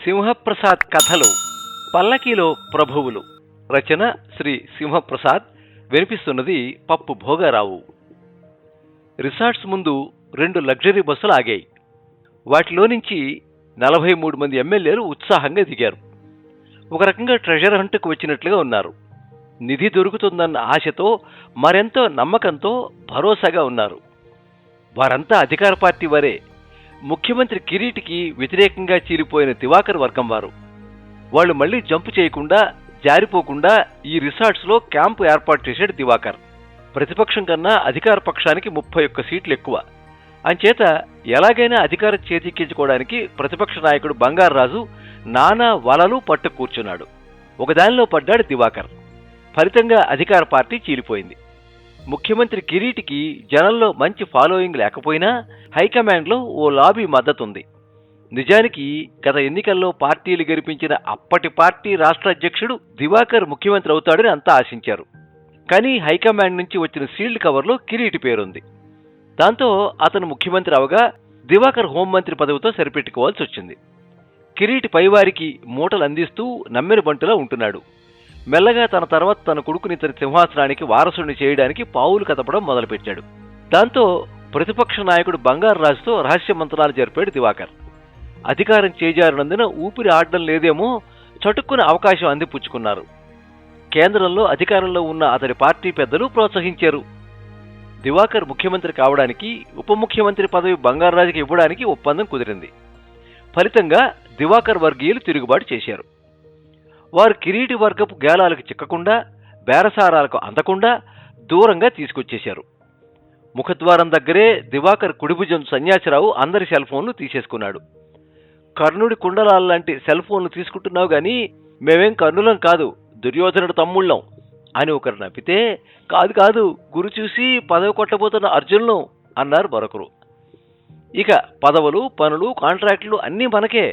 సింహప్రసాద్ కథలు పల్లకీలో ప్రభువులు. రచన శ్రీ సింహప్రసాద్. వినిపిస్తున్నది పప్పు భోగారావు. రిసార్ట్స్ ముందు 2 లగ్జరీ బస్సులు ఆగాయి. వాటిలో నుంచి 43 మంది ఎమ్మెల్యేలు ఉత్సాహంగా దిగారు. ఒక రకంగా ట్రెజర్ హంట్కు వచ్చినట్లుగా ఉన్నారు. నిధి దొరుకుతుందన్న ఆశతో, మరెంతో నమ్మకంతో, భరోసాగా ఉన్నారు. వారంతా అధికార పార్టీ వారే. ముఖ్యమంత్రి కిరీటికి వ్యతిరేకంగా చీలిపోయిన దివాకర్ వర్గం వారు. వాళ్ళు మళ్లీ జంపు చేయకుండా, జారిపోకుండా ఈ రిసార్ట్స్లో క్యాంపు ఏర్పాటు చేశాడు దివాకర్. ప్రతిపక్షం కన్నా అధికార పక్షానికి 31 సీట్లు ఎక్కువ. అంచేత ఎలాగైనా అధికారం చేజిక్కించుకోవడానికి ప్రతిపక్ష నాయకుడు బంగారాజు నానా వలలు పట్టు కూర్చున్నాడు. ఒకదానిలో పడ్డాడు దివాకర్. ఫలితంగా అధికార పార్టీ చీలిపోయింది. ముఖ్యమంత్రి కిరీటికి జనంలో మంచి ఫాలోయింగ్ లేకపోయినా హైకమాండ్లో ఓ లాబీ మద్దతుంది. నిజానికి గత ఎన్నికల్లో పార్టీలు గెలిపించిన అప్పటి పార్టీ రాష్ట్ర అధ్యక్షుడు దివాకర్ ముఖ్యమంత్రి అవుతాడని అంతా ఆశించారు. కానీ హైకమాండ్ నుంచి వచ్చిన సీల్డ్ కవర్లో కిరీటి పేరుంది. దాంతో అతను ముఖ్యమంత్రి అవగా దివాకర్ హోంమంత్రి పదవితో సరిపెట్టుకోవాల్సి వచ్చింది. కిరీటి పైవారికి మూటలు అందిస్తూ నమ్మిన బంటులా ఉంటున్నాడు. మెల్లగా తన తర్వాత తన కొడుకుని తన సింహాసనానికి వారసుడిని చేయడానికి పావులు కదపడం మొదలుపెట్టాడు. దాంతో ప్రతిపక్ష నాయకుడు బంగారాజుతో రహస్య మంత్రాలు జరిపాడు దివాకర్. అధికారం చేజారినందున ఊపిరి ఆడడం లేదేమో చటుక్కున అవకాశం అందిపుచ్చుకున్నారు. కేంద్రంలో అధికారంలో ఉన్న అతడి పార్టీ పెద్దలు ప్రోత్సహించారు. దివాకర్ ముఖ్యమంత్రి కావడానికి, ఉప ముఖ్యమంత్రి పదవి బంగారాజుకి ఇవ్వడానికి ఒప్పందం కుదిరింది. ఫలితంగా దివాకర్ వర్గీయులు తిరుగుబాటు చేశారు. వారు కిరీటి వర్గపు గేలాలకు చిక్కకుండా, బేరసారాలకు అందకుండా దూరంగా తీసుకొచ్చేశారు. ముఖద్వారం దగ్గరే దివాకర్ కుడిభుజం సన్యాసిరావు అందరి సెల్ ఫోన్లు తీసేసుకున్నాడు. కర్ణుడి కుండలాల్లాంటి సెల్ ఫోన్లు తీసుకుంటున్నావు గాని మేమేం కర్ణులం కాదు, దుర్యోధనుడు తమ్ముళ్ళం అని ఒకరు నవ్వితే, కాదు కాదు గురు చూసి పదవి కొట్టబోతున్న అర్జునులం అన్నారు మరొకరు. ఇక పదవులు, పనులు, కాంట్రాక్టులు అన్నీ మనకే.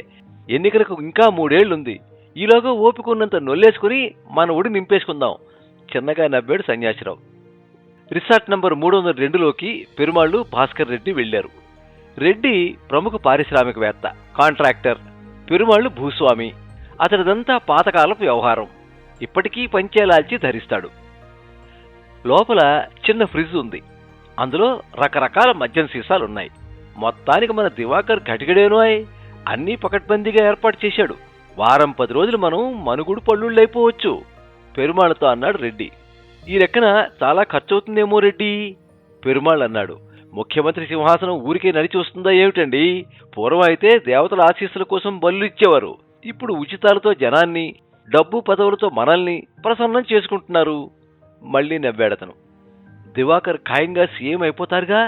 ఎన్నికలకు ఇంకా 3 ఏళ్లుంది. ఈలోగా ఓపికన్నంత నొల్లేసుకుని మన ఒడి నింపేసుకుందాం చిన్నగా నవ్వాడు సన్యాసిరావు. రిసార్ట్ నంబర్ 302లోకి పెరుమాళ్లు, భాస్కర్ రెడ్డి వెళ్లారు. రెడ్డి ప్రముఖ పారిశ్రామికవేత్త, కాంట్రాక్టర్. పెరుమాళ్లు భూస్వామి. అతడిదంతా పాతకాలపు వ్యవహారం. ఇప్పటికీ పంచేలాల్చి ధరిస్తాడు. లోపల చిన్న ఫ్రిడ్జ్ ఉంది. అందులో రకరకాల మద్యం సీసాలున్నాయి. మొత్తానికి మన దివాకర్ గటిగడేనోయ్, అన్నీ పకడ్బందీగా ఏర్పాటు చేశాడు. వారం 10 రోజులు మనం మనుగుడు పళ్ళుళ్ళైపోవచ్చు పెరుమాళ్లతో అన్నాడు రెడ్డి. ఈ లెక్కన చాలా ఖర్చవుతుందేమో రెడ్డి. పెరుమాళ్ళు అన్నాడు, ముఖ్యమంత్రి సింహాసనం ఊరికే నడిచి వస్తుందా ఏమిటండి? పూర్వం అయితే దేవతల ఆశీస్సుల కోసం బలులు ఇచ్చేవారు. ఇప్పుడు ఉచితాలతో జనాన్ని, డబ్బు పదవులతో మనల్ని ప్రసన్నం చేసుకుంటున్నారు. మళ్లీ నవ్వాడతను. దివాకర్ ఖాయంగా సీఎం అయిపోతారుగా?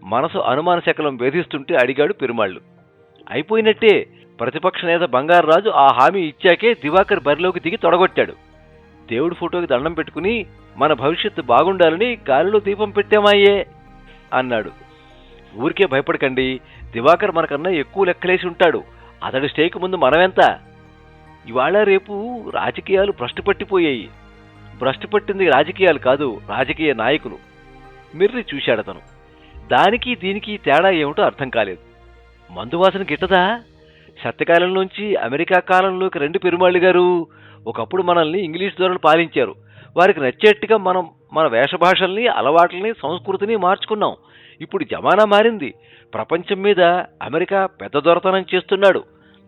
మనసు అనుమాన శకలం వేధిస్తుంటే అడిగాడు పెరుమాళ్ళు. అయిపోయినట్టే. ప్రతిపక్ష నేత బంగారాజు ఆ హామీ ఇచ్చాకే దివాకర్ బరిలోకి దిగి తొడగొట్టాడు. దేవుడి ఫోటోకి దండం పెట్టుకుని మన భవిష్యత్తు బాగుండాలని గాలిలో దీపం పెట్టామాయే అన్నాడు. ఊరికే భయపడకండి, దివాకర్ మనకన్నా ఎక్కువ లెక్కలేసి ఉంటాడు. అతడి స్టేకి ముందు మనమెంత? ఇవాళ రేపు రాజకీయాలు భ్రష్టు పట్టిపోయాయి. భ్రష్టు పట్టింది రాజకీయాలు కాదు, రాజకీయ నాయకులు. మిర్రి చూశాడతను. దానికి దీనికి తేడా ఏమిటో అర్థం కాలేదు. మందువాసన గిట్టదా? సత్యకాలంలోంచి అమెరికా కాలంలోకి 2 పెరుమాళ్ళు గారు. ఒకప్పుడు మనల్ని ఇంగ్లీష్ ధోరణులు పాలించారు. వారికి నచ్చేట్టుగా మనం మన వేషభాషల్ని, అలవాట్లని, సంస్కృతిని మార్చుకున్నాం. ఇప్పుడు జమానా మారింది. ప్రపంచం మీద అమెరికా పెద్ద దొరతనం చేస్తున్నాడు.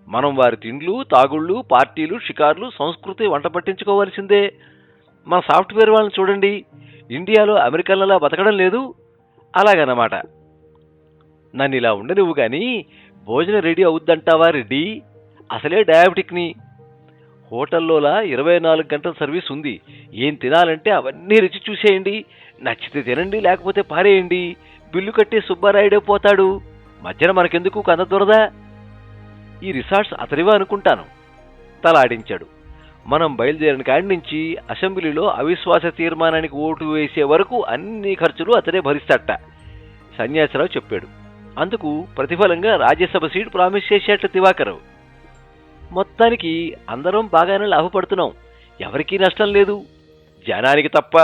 మనం వారి తిండ్లు, తాగుళ్ళు, పార్టీలు, షికార్లు, సంస్కృతి వంట పట్టించుకోవాల్సిందే. మన సాఫ్ట్వేర్ వాళ్ళని చూడండి, ఇండియాలో అమెరికన్లలా బతకడం లేదు. అలాగన్నమాట. నన్ను ఇలా ఉండనివ్వు గాని భోజనం రెడీ అవుద్దంటావా రెడ్డి? అసలే డయాబెటిక్ని. హోటల్లోలా 24 గంటల సర్వీస్ ఉంది. ఏం తినాలంటే అవన్నీ రుచి చూసేయండి. నచ్చితే తినండి, లేకపోతే పారేయండి. బిల్లు కట్టే సుబ్బారాయుడే పోతాడు. మధ్యన మనకెందుకు కంద దొరదా? ఈ రిసార్ట్స్ అతనివా అనుకుంటాను. తలాడించాడు. మనం బయలుదేరిన కాడి నుంచి అసెంబ్లీలో అవిశ్వాస తీర్మానానికి ఓటు వేసే వరకు అన్ని ఖర్చులు అతనే భరిస్తాట సన్యాసిరావు చెప్పాడు. అందుకు ప్రతిఫలంగా రాజ్యసభ సీటు ప్రామిస్ చేసేట దివాకర్. మొత్తానికి అందరం బాగానే లాభపడుతున్నాం. ఎవరికీ నష్టం లేదు, జనానికి తప్ప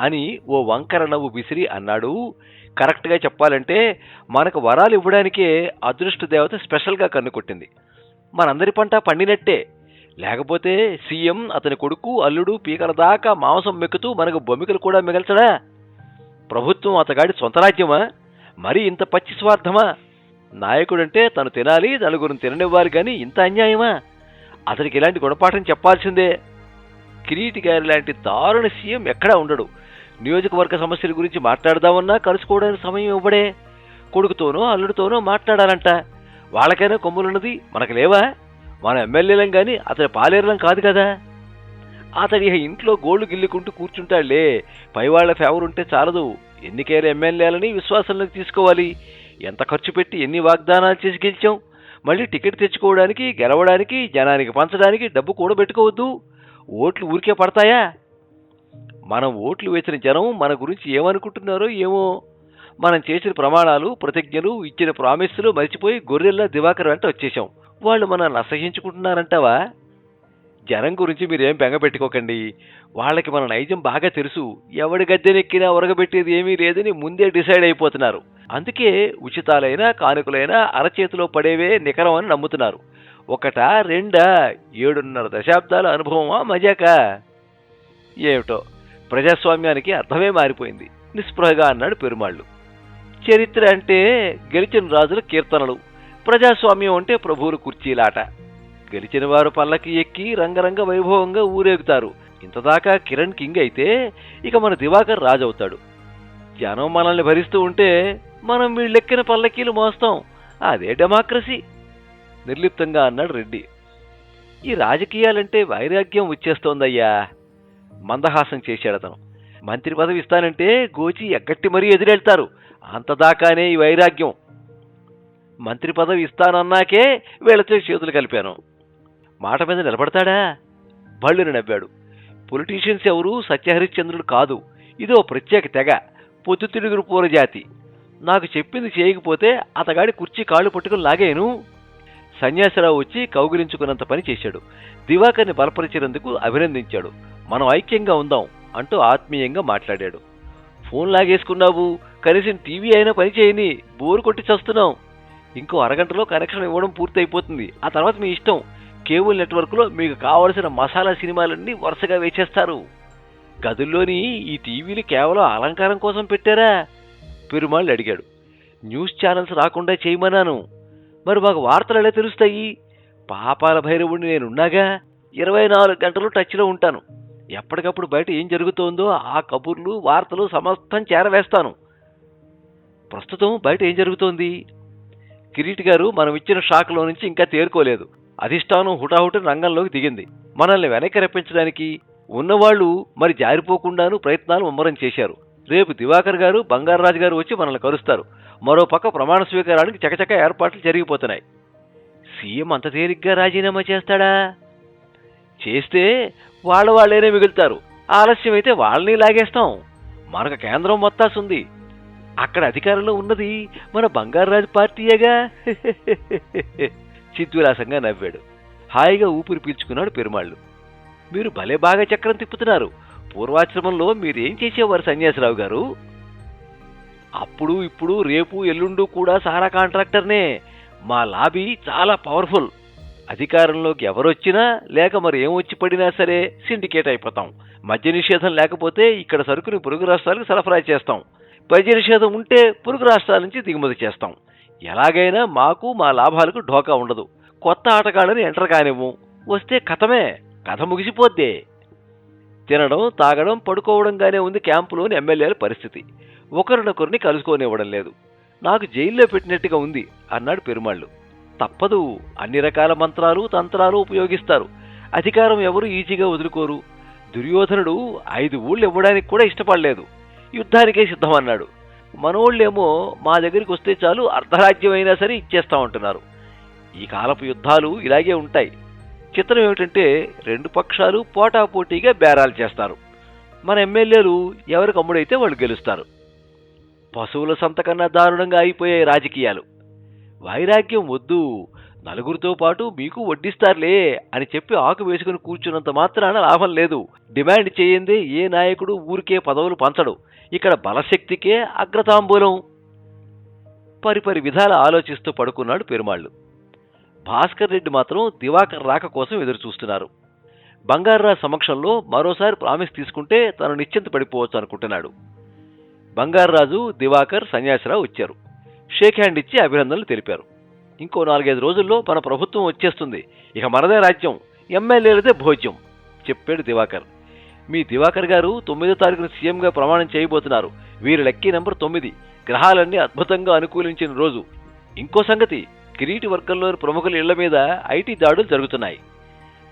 అని ఓ వంకర నవ్వు విసిరి అన్నాడు కరెక్ట్గా చెప్పాలంటే మనకు వరాలు ఇవ్వడానికే అదృష్ట దేవత స్పెషల్గా కన్నుకొట్టింది. మనందరి పంట పండినట్టే. లేకపోతే సీఎం, అతని కొడుకు, అల్లుడు పీకల దాకా మాంసం మెక్కుతూ మనకు బొమ్మికలు కూడా మిగల్చడా? ప్రభుత్వం అతగాడి సొంత రాజ్యమా? మరి ఇంత పచ్చి స్వార్థమా? నాయకుడంటే తను తినాలి, నలుగురిని తిననివ్వాలి, కానీ ఇంత అన్యాయమా? అతనికి ఇలాంటి గుణపాఠం చెప్పాల్సిందే. కిరీటి గారి లాంటి దారుణ సీఎం ఎక్కడా ఉండడు. నియోజకవర్గ సమస్యల గురించి మాట్లాడదామన్నా కలుసుకోవడానికి సమయం ఇవ్వడే. కొడుకుతోనో అల్లుడితోనో మాట్లాడాలంట. వాళ్ళకైనా కొమ్ములున్నది, మనకు లేవా? మన ఎమ్మెల్యేలం కానీ అతని పాలేరులం కాదు కదా. అతడి ఇంట్లో గోళ్లు గిల్లుకుంటూ కూర్చుంటాళ్లే. పైవాళ్ల ఫేవర్ ఉంటే చాలదు, ఎన్నికైన ఎమ్మెల్యేలని విశ్వాసంలోకి తీసుకోవాలి. ఎంత ఖర్చు పెట్టి ఎన్ని వాగ్దానాలు చేసి గెలిచాం. మళ్ళీ టికెట్ తెచ్చుకోవడానికి, గెలవడానికి, జనానికి పంచడానికి డబ్బు కూడబెట్టుకోవద్దు. ఓట్లు ఊరికే పడతాయా? మనం ఓట్లు వేసిన జనం మన గురించి ఏమనుకుంటున్నారో ఏమో. మనం చేసిన ప్రమాణాలు, ప్రతిజ్ఞలు, ఇచ్చిన ప్రామిస్సులు మరిచిపోయి గొర్రెల్లా దివాకర్ వెంట వచ్చేసాం. వాళ్ళు మనల్ని అసహించుకుంటున్నారంటావా? జనం గురించి మీరేం బెంగపెట్టుకోకండి. వాళ్ళకి మన నైజం బాగా తెలుసు. ఎవడి గద్దెనెక్కినా ఒరగబెట్టేది ఏమీ లేదని ముందే డిసైడ్ అయిపోతున్నారు. అందుకే ఉచితాలైనా కానుకలైనా అరచేతిలో పడేవే నికరం అని నమ్ముతున్నారు. ఒకటా రెండా? 7.5 దశాబ్దాల అనుభవమా మజాకా? ఏమిటో ప్రజాస్వామ్యానికి అర్థమే మారిపోయింది, నిస్పృహగా అన్నాడు పెరుమాళ్ళు. చరిత్ర అంటే గెలిచిన రాజుల కీర్తనలు, ప్రజాస్వామ్యం అంటే ప్రభువుల కుర్చీలాట. గెలిచిన వారు పల్లకి ఎక్కి రంగరంగ వైభవంగా ఊరేగుతారు. ఇంతదాకా కిరణ్ కింగ్ అయితే ఇక మన దివాకర్ రాజు అవుతాడు. జనం మనల్ని భరిస్తూ ఉంటే మనం వీళ్ళెక్కిన పల్లకీలు మోస్తాం. అదే డెమోక్రసీ, నిర్లిప్తంగా అన్నాడు రెడ్డి. ఈ రాజకీయాలంటే వైరాగ్యం వచ్చేస్తోందయ్యా, మందహాసం చేశాడతను. మంత్రి పదవి ఇస్తానంటే గోచి ఎగ్గట్టి మరీ ఎదురెళ్తారు. అంతదాకానే ఈ వైరాగ్యం. మంత్రి పదవి ఇస్తానన్నాకే వీళ్ళతో చేతులు కలిపాను. మాట మీద నిలబడతాడా? బళ్ళుని నవ్వాడు. పొలిటీషియన్స్ ఎవరు సత్యహరిశ్చంద్రుడు కాదు. ఇదో ప్రత్యేక తెగ, పొద్దుతిరుగురు పూరజాతి. నాకు చెప్పింది చేయకపోతే అతగాడి కుర్చీ కాళ్ళు పట్టుకుని లాగేను. సన్యాసిరావు వచ్చి కౌగిలించుకున్నంత పని చేశాడు. దివాకర్ని బలపరిచినందుకు అభినందించాడు. మనం ఐక్యంగా ఉందాం అంటూ ఆత్మీయంగా మాట్లాడాడు. ఫోన్ లాగేసుకున్నావు, కనీసం టీవీ అయినా పని చేయని, బోరు కొట్టి చస్తున్నాం. ఇంకో అరగంటలో కనెక్షన్ ఇవ్వడం పూర్తయిపోతుంది. ఆ తర్వాత మీ ఇష్టం. కేబుల్ నెట్వర్క్లో మీకు కావలసిన మసాలా సినిమాలన్నీ వరుసగా వేచేస్తారు. గదుల్లోని ఈ టీవీలు కేవలం అలంకారం కోసం పెట్టారా? పెరుమాళ్ళు అడిగాడు. న్యూస్ ఛానల్స్ రాకుండా చేయమన్నాను. మరి మాకు వార్తలు ఎలా తెలుస్తాయి? పాపాల భైరవుడిని నేనున్నాగా. 24 గంటలు టచ్లో ఉంటాను. ఎప్పటికప్పుడు బయట ఏం జరుగుతోందో ఆ కబుర్లు, వార్తలు సమస్తం చేరవేస్తాను. ప్రస్తుతం బయట ఏం జరుగుతోంది? కిరీటి గారు మనం ఇచ్చిన షాక్లో నుంచి ఇంకా తేరుకోలేదు. అధిష్టానం హుటాహుటిన రంగంలోకి దిగింది. మనల్ని వెనక్కి రప్పించడానికి ఉన్నవాళ్లు మరి జారిపోకుండాను ప్రయత్నాలు ముమ్మరం చేశారు. రేపు దివాకర్ గారు, బంగారరాజు గారు వచ్చి మనల్ని కలుస్తారు. మరో పక్క ప్రమాణ స్వీకారానికి చకచక ఏర్పాట్లు జరిగిపోతున్నాయి. సీఎం అంత తేలిగ్గా రాజీనామా చేస్తాడా? చేస్తే వాళ్ళేనే మిగులుతారు. ఆలస్యమైతే వాళ్ళని లాగేస్తాం. మనకు కేంద్రం మొత్తాసుంది. అక్కడ అధికారంలో ఉన్నది మన బంగారరాజు పార్టీయేగా. చిద్విలాసంగా నవ్వాడు. హాయిగా ఊపిరి పీల్చుకున్నాడు పెరుమాళ్ళు. మీరు భలే బాగా చక్రం తిప్పుతున్నారు. పూర్వాశ్రమంలో మీరేం చేసేవారు సన్యాసిరావు గారు? అప్పుడు, ఇప్పుడు, రేపు, ఎల్లుండు కూడా సారా కాంట్రాక్టర్నే. మా లాబీ చాలా పవర్ఫుల్. అధికారంలోకి ఎవరొచ్చినా లేక మరి ఏమొచ్చి పడినా సరే సిండికేట్ అయిపోతాం. మద్య నిషేధం లేకపోతే ఇక్కడ సరుకుని పొరుగు రాష్ట్రాలకు సరఫరా చేస్తాం. మద్య నిషేధం ఉంటే పొరుగు రాష్ట్రాల నుంచి దిగుమతి చేస్తాం. ఎలాగైనా మాకు మా లాభాలకు ఢోకా ఉండదు. కొత్త ఆటగాళ్ళని ఎంటర్ కానివ్వం. వస్తే కథమే, కథ ముగిసిపోద్దే. తినడం, తాగడం, పడుకోవడంగానే ఉంది క్యాంపులోని ఎమ్మెల్యేల పరిస్థితి. ఒకరినొకరిని కలుసుకోనివ్వడం లేదు. నాకు జైల్లో పెట్టినట్టుగా ఉంది అన్నాడు పెరుమాళ్ళు. తప్పదు, అన్ని రకాల మంత్రాలు, తంత్రాలు ఉపయోగిస్తారు. అధికారం ఎవరు ఈజీగా వదులుకోరు. దుర్యోధనుడు 5 ఊళ్ళు ఇవ్వడానికి కూడా ఇష్టపడలేదు. యుద్ధానికే సిద్ధమన్నాడు. మనోళ్ళేమో మా దగ్గరికి వస్తే చాలు అర్ధరాజ్యం అయినా సరే ఇచ్చేస్తామంటున్నారు. ఈ కాలపు యుద్ధాలు ఇలాగే ఉంటాయి. చిత్రం ఏమిటంటే 2 పక్షాలు పోటాపోటీగా బేరాలు చేస్తారు. మన ఎమ్మెల్యేలు ఎవరికి అమ్ముడైతే వాళ్ళు గెలుస్తారు. పశువుల సంతకన్నా దారుణంగా అయిపోయాయి రాజకీయాలు. వైరాగ్యం వద్దు, నలుగురితో పాటు మీకు వడ్డిస్తారులే అని చెప్పి ఆకు వేసుకుని కూర్చున్నంత మాత్రాన లాభం లేదు. డిమాండ్ చేయందే ఏ నాయకుడు ఊరికే పదవులు పంచడు. ఇక్కడ బలశక్తికే అగ్రతాంబూలం. పరిపరి విధాల ఆలోచిస్తూ పడుకున్నాడు పెరుమాళ్ళు. భాస్కర్ రెడ్డి మాత్రం దివాకర్ రాక కోసం ఎదురుచూస్తున్నారు. బంగార్రాజు సమక్షంలో మరోసారి ప్రామిస్ తీసుకుంటే తను నిశ్చింత పడిపోవచ్చు అనుకుంటున్నాడు. బంగార్రాజు, దివాకర్, సన్యాసిరావు వచ్చారు. షేక్ హ్యాండ్ ఇచ్చి అభినందనలు తెలిపారు. ఇంకో 4-5 రోజుల్లో మన ప్రభుత్వం వచ్చేస్తుంది, ఇక మనదే రాజ్యం, ఎమ్మెల్యేలదే భోజ్యం చెప్పాడు దివాకర్. మీ దివాకర్ గారు 9వ తారీఖున సీఎంగా ప్రమాణం చేయబోతున్నారు. వీరి లక్కీ నంబర్ 9. గ్రహాలన్నీ అద్భుతంగా అనుకూలించిన రోజు. ఇంకో సంగతి, కిరీటి వర్గంలోని ప్రముఖుల ఇళ్ల మీద ఐటీ దాడులు జరుగుతున్నాయి.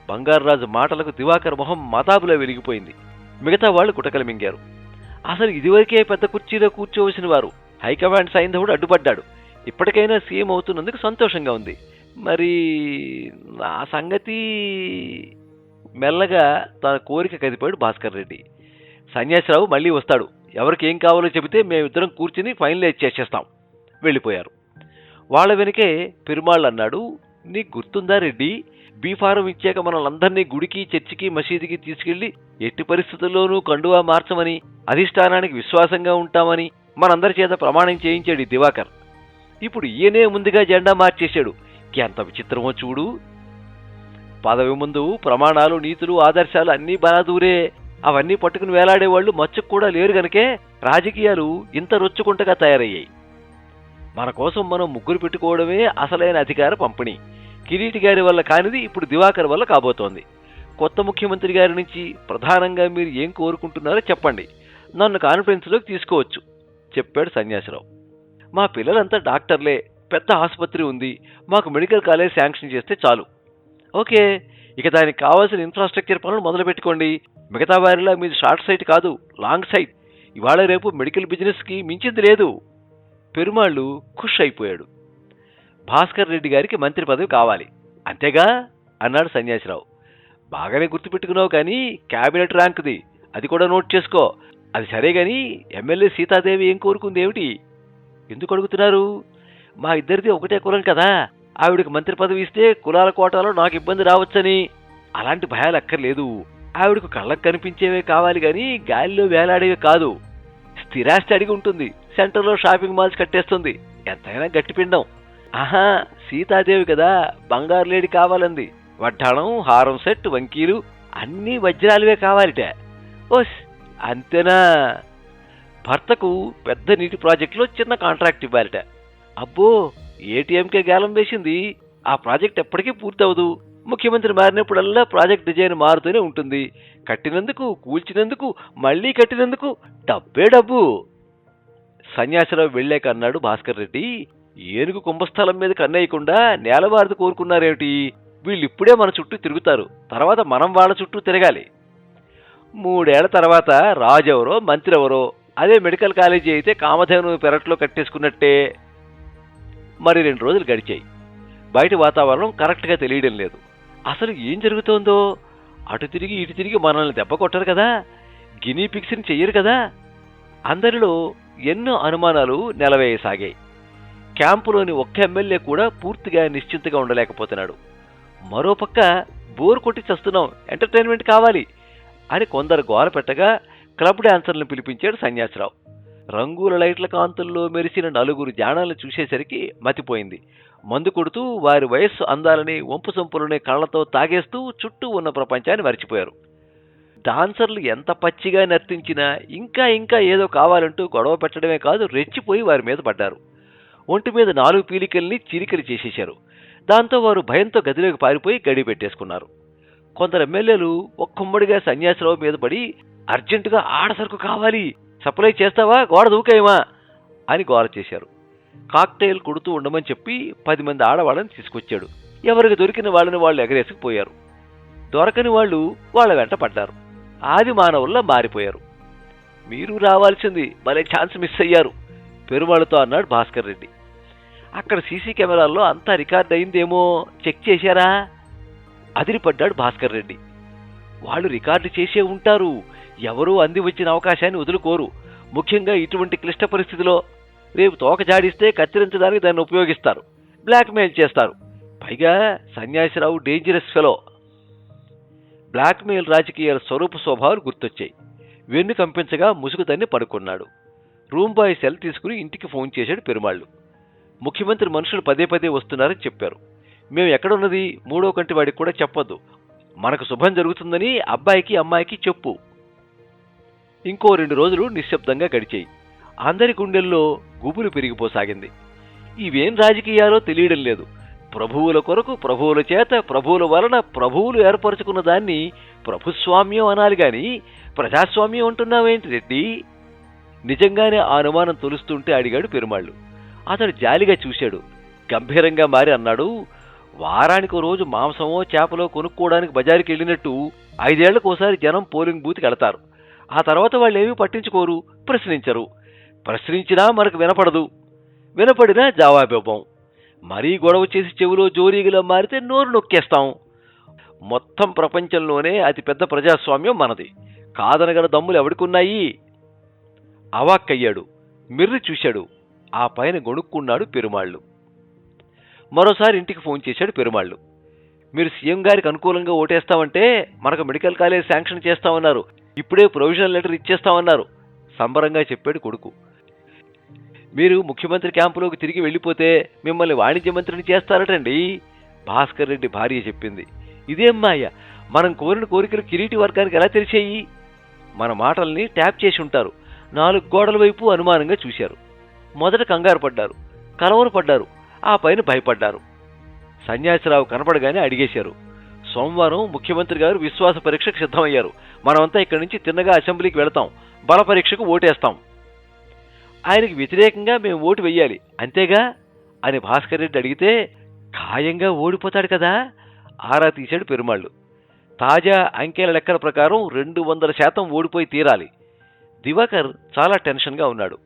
బంగార్రాజు మాటలకు దివాకర్ మొహం మతాబులో వెలిగిపోయింది. మిగతా వాళ్లు కుటకలు మింగారు. అసలు ఇదివరకే పెద్ద కుర్చీలో కూర్చోవలసిన వారు హైకమాండ్ సైంధవుడు అడ్డుపడ్డాడు. ఇప్పటికైనా సీఎం అవుతున్నందుకు సంతోషంగా ఉంది. మరి నా సంగతి మెల్లగా తన కోరిక కదిపాడు భాస్కర్ రెడ్డి. సన్యాసిరావు మళ్లీ వస్తాడు, ఎవరికి ఏం కావాలో చెబితే మేమిద్దరం కూర్చుని ఫైనలైజ్ చేసేస్తాం. వెళ్ళిపోయారు. వాళ్ల వెనుకే పెరుమాళ్ళు అన్నాడు, నీకు గుర్తుందా రెడ్డి, బీఫారం ఇచ్చాక మనల్ందరినీ గుడికి, చర్చికి, మసీదుకి తీసుకెళ్లి ఎట్టి పరిస్థితుల్లోనూ కండువా మార్చమని, అధిష్టానానికి విశ్వాసంగా ఉంటామని మనందరి చేత ప్రమాణం చేయించాడు ఈ దివాకర్. ఇప్పుడు ఈయనే ముందుగా జెండా మార్చేశాడు. ఎంత విచిత్రమో చూడు. పదవి ముందు ప్రమాణాలు, నీతులు, ఆదర్శాలు అన్నీ బలాదూరే. అవన్నీ పట్టుకుని వేలాడేవాళ్లు మచ్చుకు కూడా లేరు గనకే రాజకీయాలు ఇంత రొచ్చుకుంటగా తయారయ్యాయి. మన కోసం మనం ముగ్గురు పెట్టుకోవడమే అసలైన అధికార పంపిణీ. కిరీటి గారి వల్ల కానిది ఇప్పుడు దివాకర్ వల్ల కాబోతోంది. కొత్త ముఖ్యమంత్రి గారి నుంచి ప్రధానంగా మీరు ఏం కోరుకుంటున్నారో చెప్పండి, నన్ను కాన్ఫరెన్స్లోకి తీసుకోవచ్చు చెప్పాడు సన్యాసిరావు. మా పిల్లలంతా డాక్టర్లే, పెద్ద ఆసుపత్రి ఉంది, మాకు మెడికల్ కాలేజ్ శాంక్షన్ చేస్తే చాలు. ఓకే, ఇక దానికి కావాల్సిన ఇన్ఫ్రాస్ట్రక్చర్ పనులు మొదలు పెట్టుకోండి. మిగతా వారిలా మీది షార్ట్ సైట్ కాదు, లాంగ్ సైట్. ఇవాళ రేపు మెడికల్ బిజినెస్కి మించింది లేదు. పెరుమాళ్ళు ఖుష్ అయిపోయాడు. భాస్కర్ రెడ్డి గారికి మంత్రి పదవి కావాలి అంతేగా అన్నాడు సన్యాసిరావు. బాగానే గుర్తుపెట్టుకున్నావు కానీ క్యాబినెట్ ర్యాంక్ది, అది కూడా నోట్ చేసుకో. అది సరే గాని ఎమ్మెల్యే సీతాదేవి ఏం కోరుకుంది ఏమిటి? ఎందుకు అడుగుతున్నారు? మా ఇద్దరిది ఒకటే కులం కదా, ఆవిడకి మంత్రి పదవి ఇస్తే కులాల కోటాలో నాకు ఇబ్బంది రావచ్చని. అలాంటి భయాలు అక్కర్లేదు. ఆవిడకు కళ్ళకు కనిపించేవే కావాలి గాని గాలిలో వేలాడేవి కాదు. స్థిరాస్తి అడిగి ఉంటుంది, సెంటర్లో షాపింగ్ మాల్స్ కట్టేస్తుంది, ఎంతైనా గట్టిపిండం. ఆహా, సీతాదేవి కదా, బంగారు లేడి కావాలంది. వడ్డాణం, హారం సెట్, వంకీలు అన్నీ వజ్రాలువే కావాలిట. ఓస్ అంతేనా? భర్తకు పెద్ద నీటి ప్రాజెక్టులో చిన్న కాంట్రాక్ట్ ఇవ్వాలిట. అబ్బో, ఏటీఎంకే గేలం వేసింది. ఆ ప్రాజెక్ట్ ఎప్పటికీ పూర్తవదు. ముఖ్యమంత్రి మారినప్పుడల్లా ప్రాజెక్ట్ డిజైన్ మారుతూనే ఉంటుంది. కట్టినందుకు, కూల్చినందుకు, మళ్లీ కట్టినందుకు డబ్బే డబ్బు. సన్యాసిరావు వెళ్ళాక అన్నాడు భాస్కర్ రెడ్డి, ఏనుగు కుంభస్థలం మీద కన్నేయకుండా నేలవారిది కోరుకున్నారేమిటి? వీళ్ళిప్పుడే మన చుట్టూ తిరుగుతారు, తర్వాత మనం వాళ్ళ చుట్టూ తిరగాలి. 3 ఏళ్ల తర్వాత రాజెవరో, మంత్రి ఎవరో. అదే మెడికల్ కాలేజీ అయితే కామధేను పెరట్లో కట్టేసుకున్నట్టే. మరి 2 రోజులు గడిచాయి. బయట వాతావరణం కరెక్ట్గా తెలియడం లేదు. అసలు ఏం జరుగుతోందో? అటు తిరిగి ఇటు తిరిగి మనల్ని దెబ్బ కొట్టరు కదా, గినీ పిక్స్ని చెయ్యరు కదా. అందరిలో ఎన్నో అనుమానాలు నెలవేయసాగాయి. క్యాంపులోని ఒక్క ఎమ్మెల్యే కూడా పూర్తిగా నిశ్చింతగా ఉండలేకపోతున్నాడు. మరోపక్క బోరు కొట్టి చస్తున్నాం, ఎంటర్టైన్మెంట్ కావాలి అని కొందరు గోల పెట్టగా క్లబ్ డాన్సర్లను పిలిపించాడు సన్యాసిరావు. రంగుల లైట్ల కాంతుల్లో మెరిసిన 4 జానాలను చూసేసరికి మతిపోయింది. మందు కొడుతూ వారి వయస్సు అందాలని, వంపు సొంపులని కళ్లతో తాగేస్తూ చుట్టూ ఉన్న ప్రపంచాన్ని మర్చిపోయారు. డాన్సర్లు ఎంత పచ్చిగా నర్తించినా ఇంకా ఇంకా ఏదో కావాలంటూ గొడవ పెట్టడమే కాదు, రెచ్చిపోయి వారి మీద పడ్డారు. ఒంటి మీద 4 పీలికల్ని చీలికలు చేసేశారు. దాంతో వారు భయంతో గదిలోకి పారిపోయి గడి పెట్టేసుకున్నారు. కొందరు ఎమ్మెల్యేలు ఒక్కమ్మడిగా సన్యాసిరావు మీద పడి అర్జెంటుగా ఆడసరుకు కావాలి, సప్లై చేస్తావా, గోడ దూకేయమా అని గోల చేశారు. కాక్టైల్ కొడుతూ ఉండమని చెప్పి 10 మంది ఆడవాళ్ళని తీసుకొచ్చాడు. ఎవరికి దొరికిన వాళ్ళని వాళ్ళు ఎగరేసుకుపోయారు. దొరకని వాళ్ళు వాళ్ళ వెంట పడ్డారు. ఆది మానవుల్లా మారిపోయారు. మీరు రావాల్సింది, భలే ఛాన్స్ మిస్ అయ్యారు పెరుమాళ్ళతో అన్నాడు భాస్కర్ రెడ్డి. అక్కడ సీసీ కెమెరాల్లో అంతా రికార్డ్ అయిందేమో చెక్ చేశారా? అదిరిపడ్డాడు భాస్కర్ రెడ్డి. వాళ్ళు రికార్డు చేసే ఉంటారు. ఎవరూ అంది వచ్చిన అవకాశాన్ని వదులుకోరు. ముఖ్యంగా ఇటువంటి క్లిష్ట పరిస్థితిలో రేపు తోక జాడిస్తే కత్తిరించడానికి దాన్ని ఉపయోగిస్తారు, బ్లాక్మెయిల్ చేస్తారు. పైగా సన్యాసిరావు డేంజరస్ ఫెలో. బ్లాక్మెయిల్ రాజకీయాల స్వరూప స్వభావాలు గుర్తొచ్చాయి. వెన్ను కంపించగా ముసుగు తన్ని పడుకున్నాడు. రూమ్ బాయ్ సెల్ తీసుకుని ఇంటికి ఫోన్ చేశాడు పెరుమాళ్ళు. ముఖ్యమంత్రి మనుషులు పదే పదే వస్తున్నారని చెప్పారు. మేము ఎక్కడున్నది మూడో కంటి వాడికి కూడా చెప్పొద్దు. మనకు శుభం జరుగుతుందని అబ్బాయికి అమ్మాయికి చెప్పు. ఇంకో 2 రోజులు నిశ్శబ్దంగా గడిచాయి. అందరి గుండెల్లో గుబులు పెరిగిపోసాగింది. ఇవేం రాజకీయాలో తెలియడం లేదు. ప్రభువుల కొరకు, ప్రభువుల చేత, ప్రభువుల వలన ప్రభువులు ఏర్పరచుకున్న దాన్ని ప్రభుస్వామ్యం అనాలి గాని ప్రజాస్వామ్యం అంటున్నావేంటి రెడ్డి? నిజంగానే ఆ అనుమానం తొలుస్తుంటే అడిగాడు పెరుమాళ్ళు. అతడు జాలిగా చూశాడు. గంభీరంగా మారి అన్నాడు, వారానికి ఓ రోజు మాంసమో చేపలో కొనుక్కోవడానికి బజారుకి వెళ్ళినట్టు 5 ఏళ్లకోసారి జనం పోలింగ్ బూత్కి వెళతారు. ఆ తర్వాత వాళ్ళు ఏమీ పట్టించుకోరు, ప్రశ్నించరు. ప్రశ్నించినా మనకు వినపడదు, వినపడినా జవాబివ్వం. మరీ గొడవ చేసి చెవిలో జోరీగిలా మారితే నోరు నొక్కేస్తాం. మొత్తం ప్రపంచంలోనే అతిపెద్ద ప్రజాస్వామ్యం మనది. కాదనగల దమ్ములు ఎవడికున్నాయి? అవాక్కయ్యాడు. మిర్రి చూశాడు. ఆ పైన గొణుక్కున్నాడు పెరుమాళ్ళు. మరోసారి ఇంటికి ఫోన్ చేశాడు పెరుమాళ్ళు. మీరు సీఎం గారికి అనుకూలంగా ఓటేస్తామంటే మనకు మెడికల్ కాలేజ్ శాంక్షన్ చేస్తామన్నారు, ఇప్పుడే ప్రొవిజనల్ లెటర్ ఇచ్చేస్తామన్నారు సంబరంగా చెప్పాడు కొడుకు. మీరు ముఖ్యమంత్రి క్యాంపులోకి తిరిగి వెళ్ళిపోతే మిమ్మల్ని వాణిజ్య మంత్రిని చేస్తారటండి, భాస్కర్ రెడ్డి భార్య చెప్పింది. ఇదేం మాయ, మనం కోరిన కోరికలు కిరీటి వర్గానికి ఎలా తెలిసేయి? మన మాటల్ని ట్యాప్ చేసి ఉంటారు. 4 గోడల వైపు అనుమానంగా చూశారు. మొదట కంగారు పడ్డారు, కలవరపడ్డారు, ఆ పైన భయపడ్డారు. సన్యాసిరావు కనపడగానే అడిగేశారు. సోమవారం ముఖ్యమంత్రి గారు విశ్వాస పరీక్షకు సిద్ధమయ్యారు. మనమంతా ఇక్కడి నుంచి తిన్నగా అసెంబ్లీకి వెళతాం, బల పరీక్షకు ఓటేస్తాం. ఆయనకి వ్యతిరేకంగా మేము ఓటు వెయ్యాలి అంతేగా అని భాస్కర్ రెడ్డి అడిగితే, ఖాయంగా ఓడిపోతాడు కదా ఆరా తీశాడు పెరుమాళ్ళు. తాజా అంకెల లెక్కల ప్రకారం 200% ఓడిపోయి తీరాలి. దివాకర్ చాలా టెన్షన్గా ఉన్నాడు.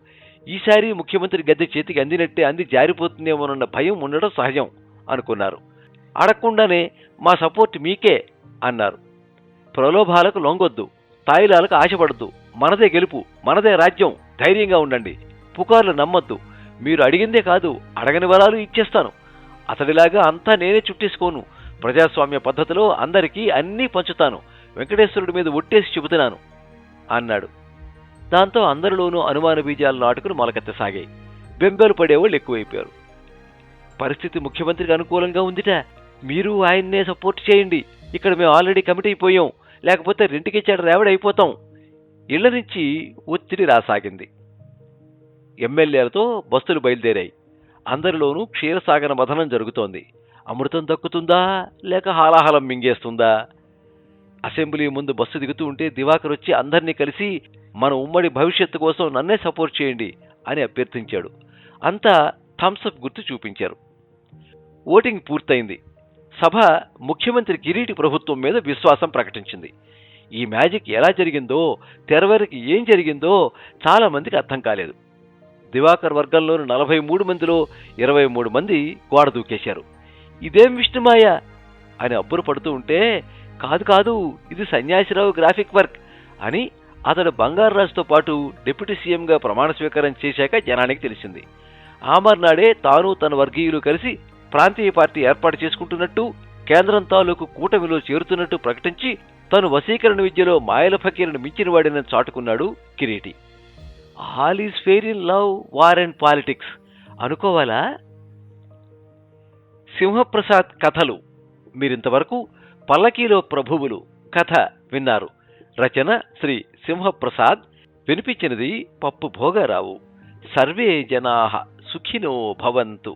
ఈసారి ముఖ్యమంత్రి గద్దె చేతికి అందినట్టే అంది జారిపోతుందేమోనన్న భయం ఉండడం సహజం అనుకున్నారు. అడగకుండానే మా సపోర్ట్ మీకే అన్నారు. ప్రలోభాలకు లొంగొద్దు, తాయిలాలకు ఆశపడద్దు, మనదే గెలుపు, మనదే రాజ్యం, ధైర్యంగా ఉండండి, పుకార్లు నమ్మొద్దు. మీరు అడిగిందే కాదు, అడగని వరాలు ఇచ్చేస్తాను. అతడిలాగా అంతా నేనే చుట్టేసుకోను. ప్రజాస్వామ్య పద్ధతిలో అందరికీ అన్నీ పంచుతాను. వెంకటేశ్వరుడి మీద ఒట్టేసి చెబుతున్నాను అన్నాడు. దాంతో అందరిలోనూ అనుమాన బీజాలు నాటుకుని మొలకెత్తసాగాయి. బెంబేలు పడేవాళ్ళు ఎక్కువైపోయారు. పరిస్థితి ముఖ్యమంత్రికి అనుకూలంగా ఉందిట, మీరు ఆయన్నే సపోర్ట్ చేయండి, ఇక్కడ మేము ఆల్రెడీ కమిటీ అయిపోయాం, లేకపోతే రెంటికిచ్చాడు రేవడైపోతాం. ఇళ్ల నుంచి ఒత్తిడి రాసాగింది. ఎమ్మెల్యేలతో బస్సులు బయలుదేరాయి. అందరిలోనూ క్షీరసాగర మథనం జరుగుతోంది. అమృతం దక్కుతుందా లేక హాలాహలం మింగేస్తుందా? అసెంబ్లీ ముందు బస్సు దిగుతూ ఉంటే దివాకర్ వచ్చి అందరినీ కలిసి మన ఉమ్మడి భవిష్యత్తు కోసం నన్నే సపోర్ట్ చేయండి అని అభ్యర్థించాడు. అంతా థమ్సప్ గుర్తు చూపించారు. ఓటింగ్ పూర్తయింది. సభ ముఖ్యమంత్రి కిరీటి ప్రభుత్వం మీద విశ్వాసం ప్రకటించింది. ఈ మ్యాజిక్ ఎలా జరిగిందో, తెరవరికి ఏం జరిగిందో చాలా మందికి అర్థం కాలేదు. దివాకర్ వర్గంలోని 43 మందిలో 23 మంది గోడ దూకేశారు. ఇదేం విష్ణుమాయ అని అబ్బురపడుతూ ఉంటే, కాదు కాదు ఇది సన్యాసిరావు గ్రాఫిక్ వర్క్ అని అతడు బంగారాజుతో పాటు డిప్యూటీ సీఎంగా ప్రమాణ స్వీకారం చేశాక జనానికి తెలిసింది. ఆ మర్నాడే తాను తన వర్గీయులు కలిసి ప్రాంతీయ పార్టీ ఏర్పాటు చేసుకుంటున్నట్టు, కేంద్రం తాలూకు కూటమిలో చేరుతున్నట్టు ప్రకటించి తను వశీకరణ విద్యలో మాయల ఫకీరును మించిన వాడిని చాటుకున్నాడు Kireeti. All is fair in love, war and politics అనుకోవాలా? సింహప్రసాద్ కథలు మీరింతవరకు పల్లకీలో ప్రభువులు కథ విన్నారు. రచన శ్రీ సింహప్రసాద్. వినిపించినది పప్పు భోగారావు. సర్వే జనాః సుఖినో భవంతు.